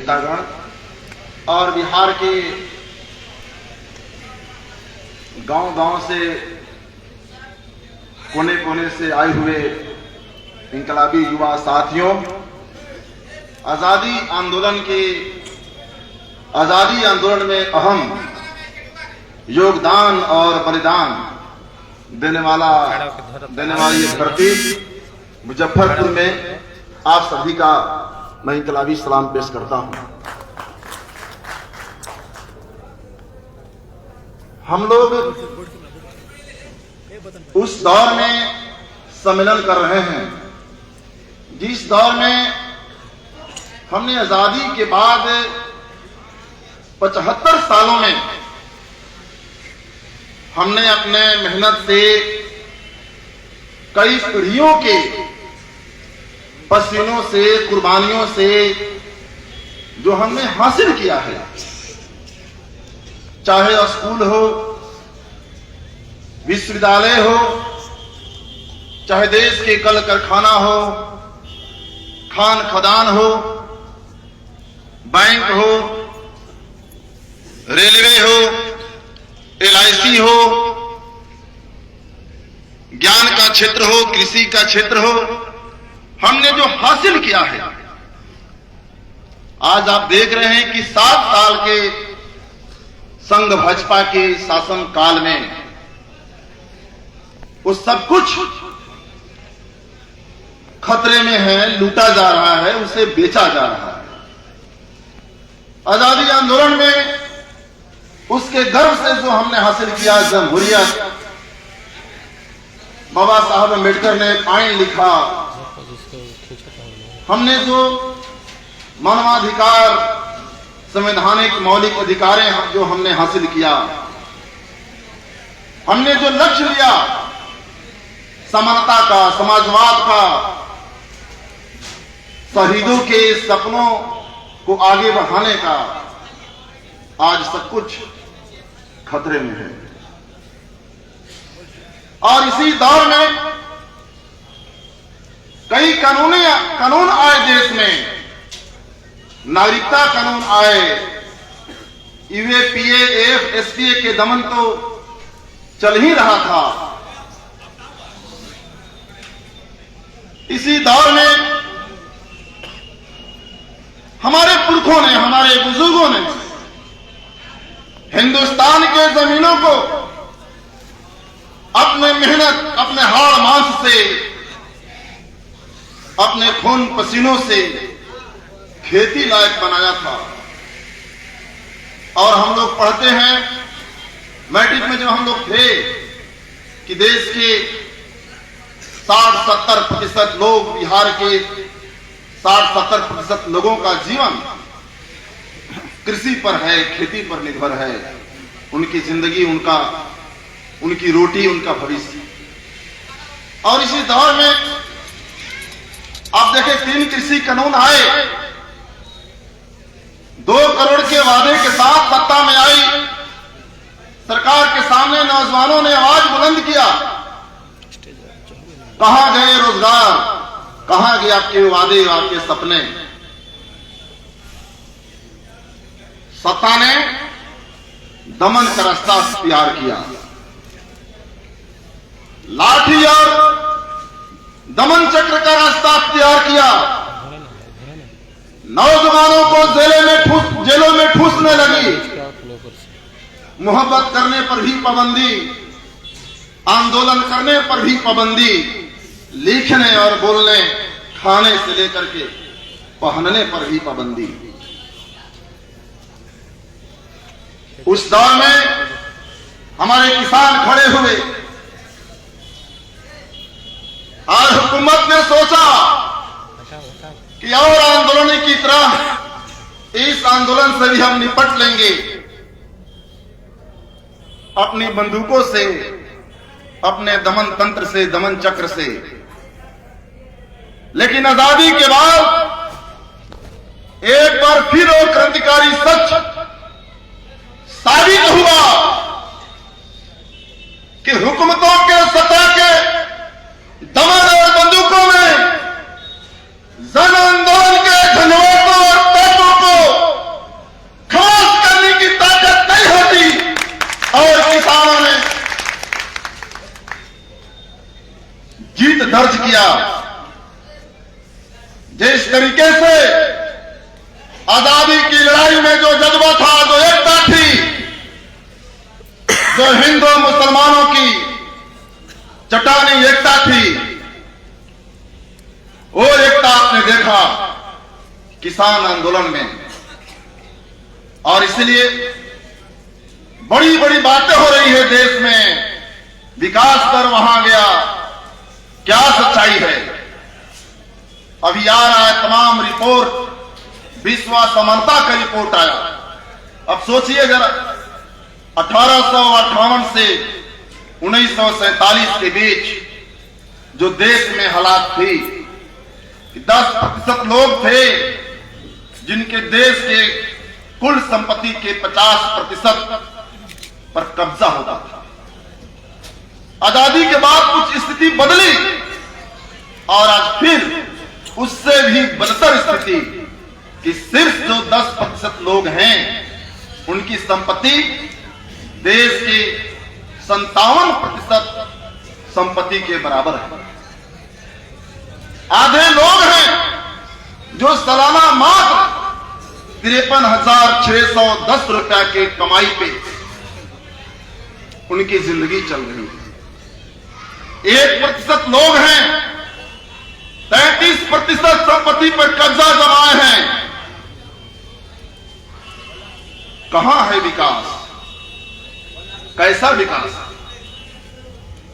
नेतागण और बिहार के गांव-गांव से, कोने-कोने से आए हुए इंकलाबी युवा साथियों, आजादी आंदोलन में अहम योगदान और बलिदान देने वाली धरती मुजफ्फरपुर में आप सभी का मैं इंकलाबी सलाम पेश करता हूं। हम लोग उस दौर में सम्मेलन कर रहे हैं जिस दौर में हमने आजादी के बाद 75 सालों में हमने अपने मेहनत से कई पीढ़ियों के पसीनों से, कुर्बानियों से जो हमने हासिल किया है, चाहे स्कूल हो, विश्वविद्यालय हो, चाहे देश के कल कारखाना हो, खान खदान हो, बैंक हो, रेलवे हो, LIC हो, ज्ञान का क्षेत्र हो, कृषि का क्षेत्र हो, हमने जो हासिल किया है, आज आप देख रहे हैं कि 7 साल के संघ भाजपा के शासन काल में वो सब कुछ खतरे में है, लूटा जा रहा है, उसे बेचा जा रहा है। आजादी आंदोलन में उसके गर्व से जो हमने हासिल किया, जमहूरियत, बाबा साहब अम्बेडकर ने आईन लिखा, हमने जो मानवाधिकार, संवैधानिक मौलिक अधिकार जो हमने हासिल किया, हमने जो लक्ष्य लिया समानता का, समाजवाद का, शहीदों के सपनों को आगे बढ़ाने का, आज सब कुछ खतरे में है। और इसी दौर में कई कानून आए देश में, नागरिकता कानून आए, UAPA, AF, SPA के दमन तो चल ही रहा था। इसी दौर में हमारे पुरखों ने, हमारे बुजुर्गों ने हिंदुस्तान के जमीनों को अपने मेहनत, अपने हाड़ मांस से, अपने खून पसीनों से खेती लायक बनाया था। और हम लोग पढ़ते हैं, मैट्रिक में जब हम लोग थे, कि देश के 60-70% लोग, बिहार के 60-70% लोगों का जीवन कृषि पर है, खेती पर निर्भर है। उनकी जिंदगी, उनकी रोटी, उनका भविष्य। और इसी दौर में आप देखें, 3 कृषि कानून आए, 2 करोड़ के वादे के साथ सत्ता में आई सरकार के सामने नौजवानों ने आवाज बुलंद किया, कहां गए रोजगार, कहां गए आपके वादे, आपके सपने। सत्ता ने दमन का रास्ता तैयार किया, लाठी और दमन चक्र का रास्ता तैयार किया, नौजवानों को जेलों में ठूसने लगी, मोहब्बत करने पर भी पाबंदी, आंदोलन करने पर भी पाबंदी, लिखने और बोलने, खाने से लेकर के पहनने पर भी पाबंदी। उस दौर में हमारे किसान खड़े हुए और हुकूमत ने सोचा कि और आंदोलन की तरह इस आंदोलन से भी हम निपट लेंगे, अपनी बंदूकों से, अपने दमन तंत्र से, दमन चक्र से। लेकिन आजादी के बाद एक बार फिर वो क्रांतिकारी सच साबित हुआ कि हुकूमतों के सत्ता के दमन और बंदूकों में जन आंदोलन के झंझोटों और तत्वों को आजादी की लड़ाई में जो जज्बा था, जो एकता थी, जो हिंदू मुसलमानों की चट्टानी एकता थी, वो एकता आपने देखा किसान आंदोलन में। और इसलिए बड़ी बड़ी बातें हो रही है देश में, विकास कर वहां गया, क्या सच्चाई है? अभी आ रहा है तमाम रिपोर्ट, विश्वासमरता का रिपोर्ट आया। अब सोचिए जरा, 1858 से 1947 के बीच जो देश में हालात थी कि 10% लोग थे जिनके देश के कुल संपत्ति के 50% पर कब्जा होता था। आजादी के बाद कुछ स्थिति बदली और आज फिर उससे भी बदतर स्थिति कि सिर्फ जो 10% लोग हैं उनकी संपत्ति देश के 57% संपत्ति के बराबर है। आधे लोग हैं जो सालाना मात्र 53,610 रुपया के कमाई पे उनकी जिंदगी चल रही है। 1% लोग हैं 33% संपत्ति पर कब्जा जमाए हैं। कहां है विकास? कैसा विकास?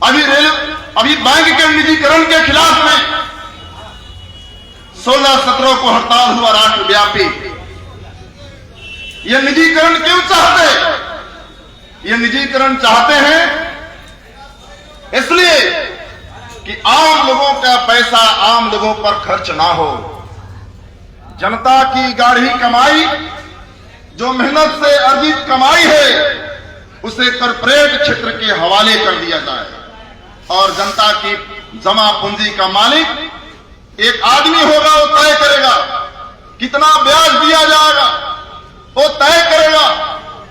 अभी बैंक के निजीकरण के खिलाफ में 16-17 को हड़ताल हुआ राष्ट्रव्यापी। ये निजीकरण क्यों चाहते? ये निजीकरण चाहते हैं इसलिए कि आम लोगों का पैसा आम लोगों पर खर्च ना हो। जनता की गाढ़ी कमाई, जो मेहनत से अर्जित कमाई है, उसे कॉर्पोरेट क्षेत्र के हवाले कर दिया जाए और जनता की जमा पूंजी का मालिक एक आदमी होगा। वो तय करेगा कितना ब्याज दिया जाएगा, वो तय करेगा।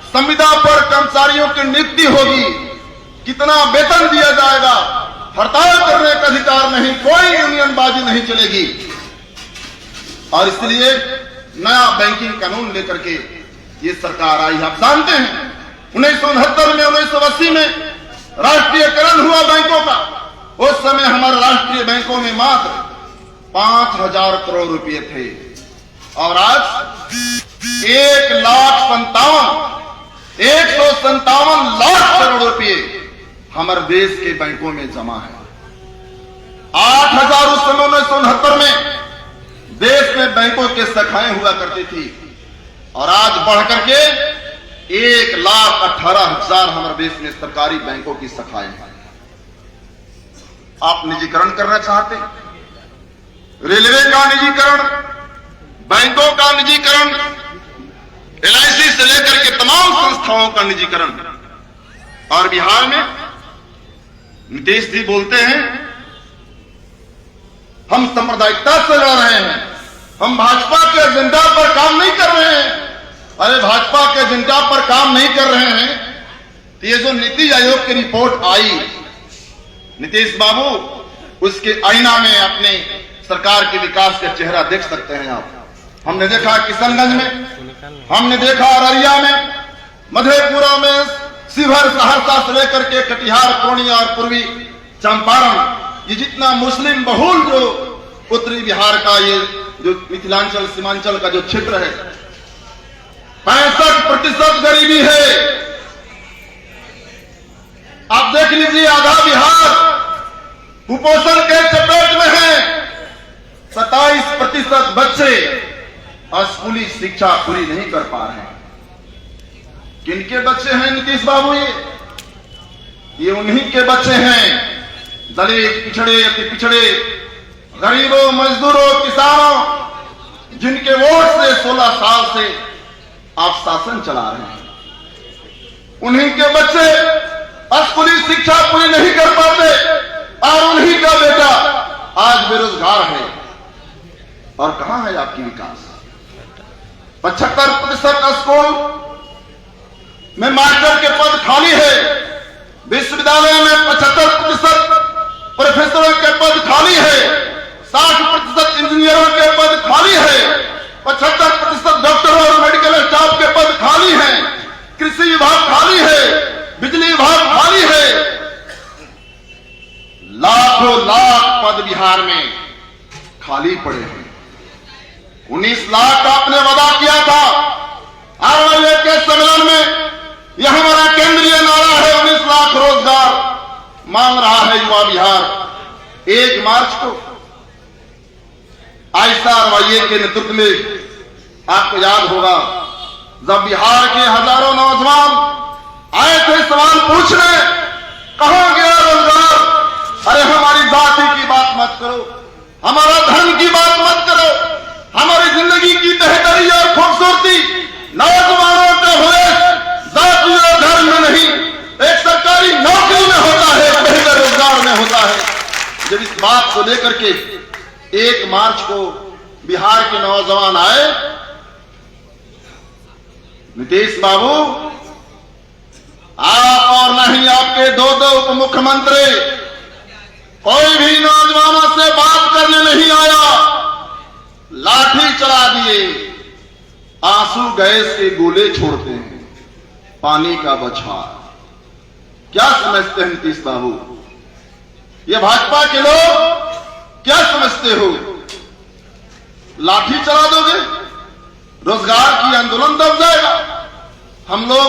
संविदा पर कर्मचारियों की नियुक्ति होगी, कितना वेतन दिया जाएगा। हड़ताल करने का अधिकार नहीं, कोई यूनियनबाजी नहीं चलेगी। और इसलिए नया बैंकिंग कानून लेकर के ये सरकार आई। आप जानते हैं 1969 में 1980 में राष्ट्रीयकरण हुआ बैंकों का। उस समय हमारे राष्ट्रीय बैंकों में मात्र 5,000 करोड़ रुपए थे और आज 1,57 लाख करोड़ रुपए हमारे देश के बैंकों में जमा है। 8,000 उस समय 1969 में देश में बैंकों के शाखाएं हुआ करती थी और आज बढ़कर के 1,18,000 हमारे देश में सरकारी बैंकों की शाखाएं हैं। आप निजीकरण करना चाहते हैं? रेलवे का निजीकरण, बैंकों का निजीकरण, LIC से लेकर के तमाम संस्थाओं का निजीकरण। और बिहार में नीतीश जी बोलते हैं हम सांप्रदायिकता से लड़ रहे हैं, हम भाजपा के एजेंडा पर काम नहीं कर रहे हैं। अरे भाजपा के एजेंडा पर काम नहीं कर रहे हैं तो ये जो नीति आयोग की रिपोर्ट आई, नीतीश बाबू, उसके आईना में अपने सरकार के विकास का चेहरा देख सकते हैं आप। हमने देखा किशनगंज में, हमने देखा अररिया में, मधेपुरा में, शिवहर, सहरसा से लेकर के कटिहार, पूर्णिया और पूर्वी चंपारण, ये जितना मुस्लिम बहुल जो उत्तरी बिहार का ये जो मिथिलांचल सीमांचल का जो क्षेत्र है, 65% गरीबी है। आप देख लीजिए आधा बिहार कुपोषण के चपेट में है। 27% बच्चे स्कूली शिक्षा पूरी नहीं कर पा रहे हैं। किनके बच्चे हैं नीतीश बाबू? ये उन्हीं के बच्चे हैं, दलित, पिछड़े, अति पिछड़े, गरीबों, मजदूरों, किसानों, जिनके वोट से 16 साल से आप शासन चला रहे हैं। उन्हीं के बच्चे स्कूली शिक्षा पूरी नहीं कर पाते और उन्हीं का बेटा आज बेरोजगार है। और कहां है आपकी विकास? 75% स्कूल में मास्टर के पद खाली है। विश्वविद्यालय में 75% प्रोफेसरों के पद खाली है। 60% इंजीनियरों के पद खाली है। 75% डॉक्टर मांग रहा है युवा बिहार। 1 मार्च को आयशा रवैये के नेतृत्व में, आपको याद होगा, जब बिहार के हजारों नौजवान आए थे सवाल पूछने, कहां गया रोजगार? अरे हमारी जाति की बात मत करो, हमारा धर्म की बात मत करो, हमारी जिंदगी की बेहतरी और खूबसूरती नौजवानों का भविष्य जाति और धर्म में नहीं, एक सरकारी नौकरी में होता है, बेहतर रोजगार में होता है। जब इस बात को लेकर के 1 मार्च को बिहार के नौजवान आए, नीतीश बाबू, आप और नहीं आपके 2 उप मुख्यमंत्री कोई भी नौजवानों से बात करने नहीं आया, लाठी चला दिए, आंसू गैस के गोले छोड़ते हैं, पानी का बछार। क्या समझते हैं नीतीश बाबू? ये भाजपा के लोग क्या समझते हो? लाठी चला दोगे, रोजगार की आंदोलन दब जाएगा। हम लोग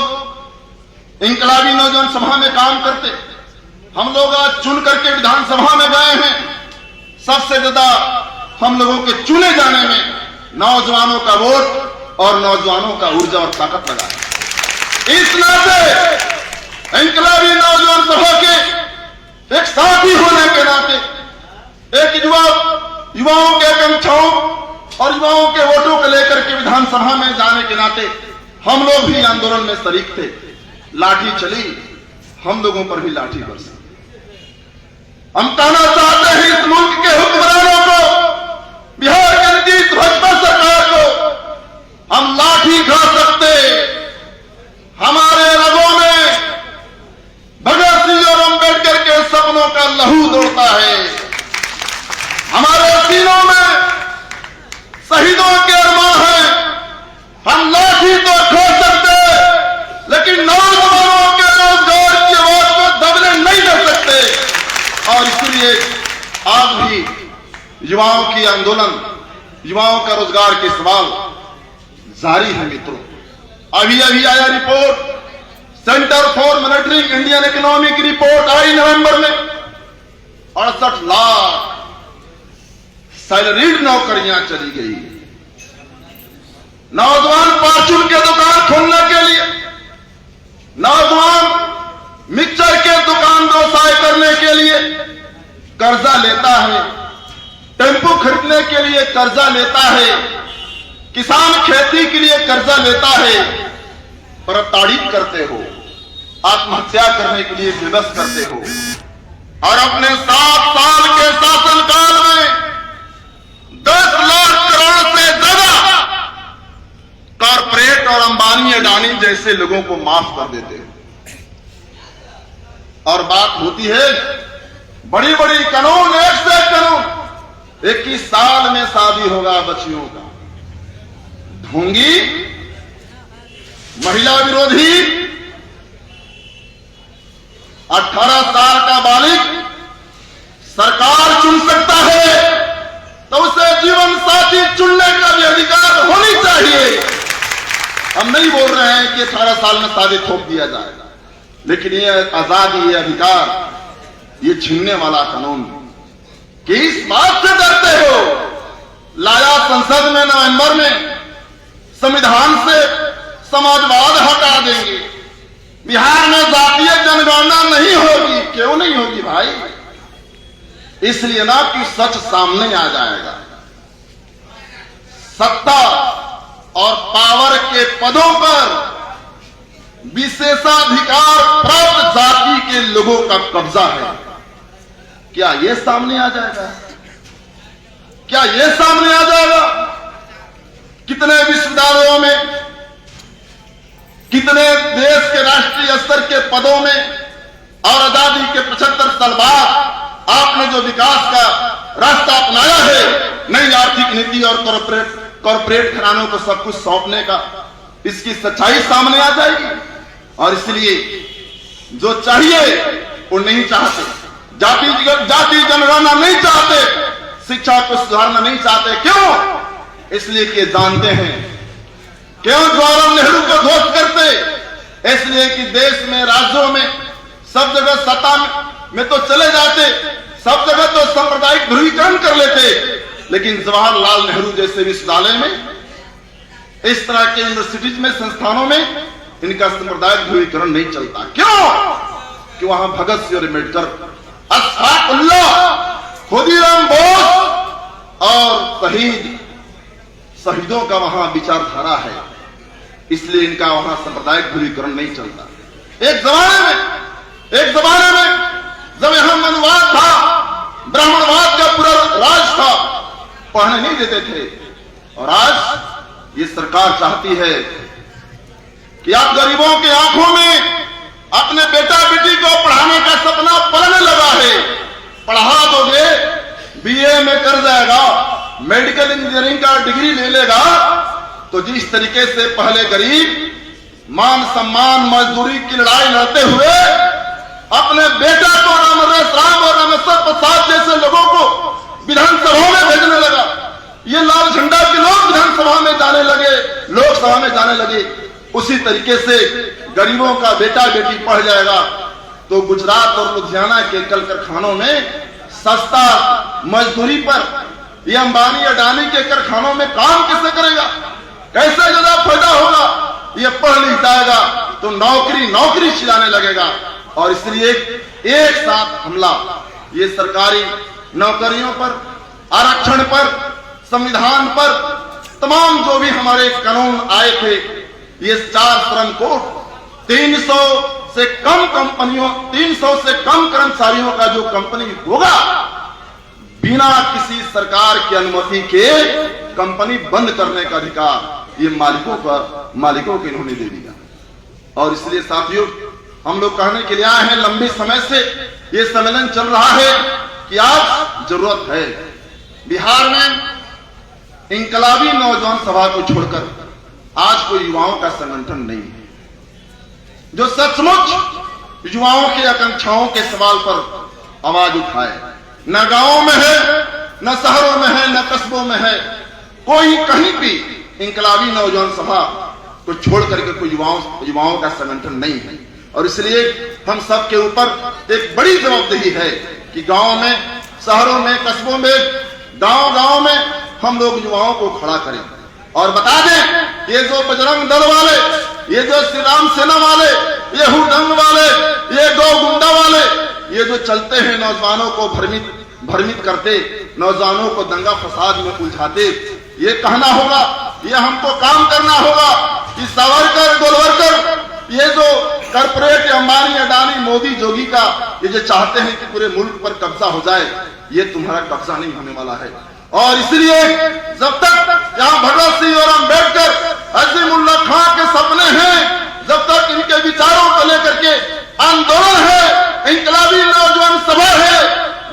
इंकलाबी नौजवान सभा में काम करते, हम लोग आज चुन करके विधानसभा में गए हैं। सबसे ज्यादा हम लोगों के चुने जाने में नौजवानों का वोट और नौजवानों का ऊर्जा और ताकत लगा है। इस नाते इंकलाबी नौजवान सभा के एक साथी होने के नाते, एक युवाओं के आकांक्षाओं और युवाओं के वोटों को लेकर के विधानसभा में जाने के नाते हम लोग भी आंदोलन में शरीक थे। लाठी चली, हम लोगों पर भी लाठी बरसी। हम कहना चाहते हैं इस मुल्क के हुक्मरानों को, बिहार के नीतीश भाजपा सरकार को, हम लाठी खा सकते, हमारे रगों में भगत सिंह और अम्बेडकर के सपनों का लहू दौड़ता है, हमारे सीनों में शहीदों के अरमान हैं। हम लाठी तो खो सकते, लेकिन नौजवानों के रोजगार की आवाज को दबने नहीं दे सकते। और इसलिए आज भी युवाओं की आंदोलन, युवाओं का रोजगार के सवाल जारी है। मित्रों, अभी अभी आया report, centre for monitoring Indian economy की रिपोर्ट आई नवंबर में। 68 लाख सैलरीड नौकरियां चली गई। नौजवान फार्चून के दुकान खोलने के लिए, नौजवान मिक्सचर के दुकान व्यवसाय करने के लिए कर्जा लेता है, टेम्पो खरीदने के लिए कर्जा लेता है, किसान खेती के लिए कर्जा लेता है, पर तारीफ करते हो, आत्महत्या करने के लिए विवश करते हो। और अपने 7 साल के शासनकाल में 10 लाख करोड़ से ज्यादा कॉर्पोरेट और अंबानी अडानी जैसे लोगों को माफ कर देते हैं। और बात होती है बड़ी बड़ी कानून, एक से कानून। 21 साल में शादी होगा बच्चियों का, ढोंगी, महिला विरोधी, 18 साल का बालिग सरकार चुन सकता है, तो उसे जीवन साथी चुनने का भी अधिकार होनी चाहिए। हम नहीं बोल रहे हैं कि 18 साल में शादी थोप दिया जाएगा, लेकिन ये आजादी, ये अधिकार, ये छीनने वाला कानून, किस बात से डरते हो? लाया संसद में नवंबर में, संविधान से समाजवाद हटा देंगे, बिहार में जातीय जनगणना नहीं होगी। क्यों नहीं होगी भाई? इसलिए ना कि सच सामने आ जाएगा। सत्ता और पावर के पदों पर विशेषाधिकार प्राप्त जाति के लोगों का कब्जा है। क्या यह सामने आ जाएगा? क्या यह सामने आ जाएगा? कितने विश्वविद्यालयों में, कितने देश के राष्ट्रीय स्तर के पदों में, और आजादी के 75 साल बाद आपने जो विकास का रास्ता अपनाया है, नई आर्थिक नीति और कॉर्पोरेट घरानों को सब कुछ सौंपने का, इसकी सच्चाई सामने आ जाएगी। और इसलिए जो चाहिए वो नहीं चाहते, जाति जनगणना नहीं चाहते, शिक्षा को सुधारना नहीं चाहते। क्यों? इसलिए कि जानते हैं। क्यों जवाहरलाल नेहरू को ध्वस्त करते? इसलिए कि देश में, राज्यों में सब जगह सत्ता में तो चले जाते, सब जगह तो सांप्रदायिक ध्रुवीकरण कर लेते, लेकिन जवाहरलाल नेहरू जैसे विश्वविद्यालय में, इस तरह के यूनिवर्सिटीज में, संस्थानों में इनका सांप्रदायिक ध्रुवीकरण नहीं चलता। क्यों? कि वहां भगत सिंह और अम्बेडकर, अशफाकुल्लाह, खुदीराम बोस और शहीदों का वहां विचारधारा है, इसलिए इनका वहां सांप्रदायिक ध्रुवीकरण नहीं चलता। एक जमाने में जब यहां मनुवाद था, ब्राह्मणवाद का पूरा राज था, पढ़ने नहीं देते थे, और आज ये सरकार चाहती है कि आप गरीबों की आंखों में अपने बेटा बेटी को पढ़ाने का सपना पलने लगा है। पढ़ा दोगे, बीए में कर जाएगा, मेडिकल इंजीनियरिंग का डिग्री ले लेगा, तो जिस तरीके से पहले गरीब मान सम्मान मजदूरी की लड़ाई लड़ते हुए अपने बेटा को रामरेश राम और रामेश्वर प्रसाद जैसे लोगों को विधानसभा में भेजने लगा, ये लाल झंडा के लोग विधानसभा में जाने लगे, लोकसभा में जाने लगे, उसी तरीके से गरीबों का बेटा बेटी पढ़ जाएगा तो गुजरात और लुधियाना के कल कारखानों में सस्ता मजदूरी पर ये अंबानी अडानी के कारखानों में काम कैसे करेगा, कैसे ज्यादा फायदा होगा? ये पढ़ लिख जाएगा तो नौकरी चिल्लाने लगेगा। और इसलिए एक साथ हमला ये सरकारी नौकरियों पर, आरक्षण पर, संविधान पर, तमाम जो भी हमारे कानून आए थे, ये 4 श्रम कोड, 300 से कम कंपनियों, 300 से कम कर्मचारियों का जो कंपनी होगा, बिना किसी सरकार की अनुमति के कंपनी बंद करने का अधिकार ये मालिकों को इन्होंने दे दिया। और इसलिए साथियों, हम लोग कहने के लिए आए हैं, लंबे समय से ये सम्मेलन चल रहा है कि आज जरूरत है, बिहार में इंकलाबी नौजवान सभा को छोड़कर आज कोई युवाओं का संगठन नहीं है जो सचमुच युवाओं की आकांक्षाओं के सवाल पर आवाज उठाए। न गांवों में है, न शहरों में है, न कस्बों में है, कोई कहीं भी इंकलाबी नौजवान सभा को छोड़ करके कोई युवाओं का संगठन नहीं है। और इसलिए हम सब के ऊपर एक बड़ी जवाबदेही है कि गांव में, शहरों में, कस्बों में, गांव में हम लोग युवाओं को खड़ा करें और बता दें, ये जो बजरंग दल वाले, ये जो श्री राम सेना वाले, ये हुड़दंग वाले, ये गौ गुंडा वाले, ये जो चलते हैं नौजवानों को भ्रमित करते, नौजवानों को दंगा फसाद में उलझाते, ये कहना होगा, ये हमको काम करना होगा कि सावरकर, गोलवरकर, ये जो कॉर्पोरेट अंबानी अडानी मोदी जोगी का ये जो चाहते हैं कि पूरे मुल्क पर कब्जा हो जाए, ये तुम्हारा कब्जा नहीं होने वाला है। और इसलिए जब तक यहाँ भगत सिंह और अम्बेडकर, अजीमुल्लाह खां के सपने हैं, जब तक इनके विचारों को लेकर के आंदोलन है, इंकलाबी नौजवान सभा है,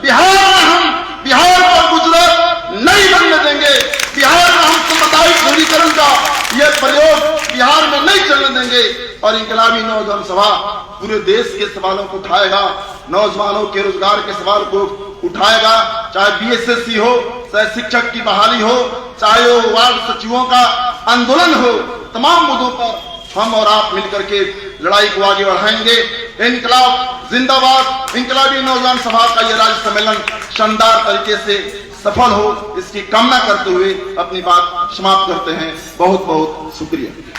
बिहार को गुजरात नहीं बनने देंगे। बिहार में हम सांप्रदायिक ध्रुवीकरण का ये प्रयोग बिहार में नहीं चलने देंगे। और इंकलाबी नौजवान सभा पूरे देश के सवालों को उठाएगा, नौजवानों के रोजगार के सवाल को उठाएगा, चाहे बीएसएससी हो, चाहे शिक्षक की बहाली हो, चाहे वो वार्ड सचिवों का आंदोलन हो, तमाम मुद्दों पर हम और आप मिलकर के लड़ाई को आगे बढ़ाएंगे। इनकलाब जिंदाबाद। इंकलाबी नौजवान सभा का यह राज्य सम्मेलन शानदार तरीके से सफल हो, इसकी कामना करते हुए अपनी बात समाप्त करते हैं। बहुत बहुत शुक्रिया।